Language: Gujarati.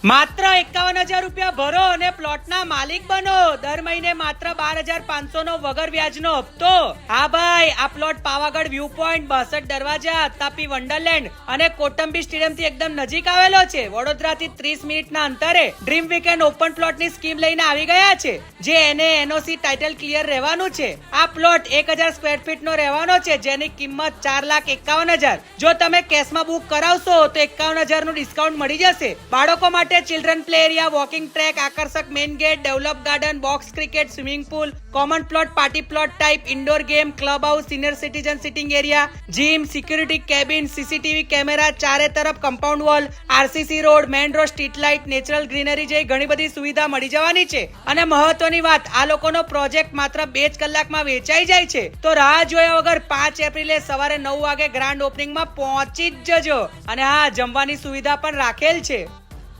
માત્ર 51,000 રૂપિયા ભરો અને પ્લોટના માલિક બનો. દર મહિને માત્ર 12,500 નો વગર વ્યાજનો હપ્તો. હા ભાઈ, આ પ્લોટ પાવાગઢ વ્યૂ પોઈન્ટ, 62 દરવાજા, તાપી વન્ડરલેન્ડ અને કોટંબી સ્ટેડિયમ થી એકદમ નજીક આવેલો છે. વડોદરાથી 30 મિનિટના અંતરે ડ્રીમ વીકેન્ડ ઓપન પ્લોટની સ્કીમ લઈને આવી ગયા છે, જે એને એનઓસી ટાઇટલ ક્લિયર રહેવાનું છે. આ પ્લોટ 1000 સ્ક્વેર ફીટ નો રહેવાનો છે, જેની કિંમત 4,51,000. જો તમે કેશમાં બુક કરાવશો તો 51,000 નું ડિસ્કાઉન્ટ મળી જશે. બાળકો માટે children play area, walking track, આકર્ષક main gate, develop garden, box cricket, swimming pool, common plot, party plot type, indoor game, club house, senior citizen sitting area, gym, security cabin, CCTV camera, ચારે તરફ compound wall, RCC road, main road, street light, natural greenery જેવી ઘણી બધી સુવિધા મળી જવાની છે. અને મહત્વની વાત, આ લોકોનો પ્રોજેક્ટ માત્ર 2 જ કલાકમાં વેચાઈ જાય છે. તો રાહ જોયા વગર 5 એપ્રિલે સવારે 9 વાગે ગ્રાન્ડ ઓપનિંગમાં પહોંચી જ જજો. અને હા, જમવાની સુવિધા પણ રાખેલ છે.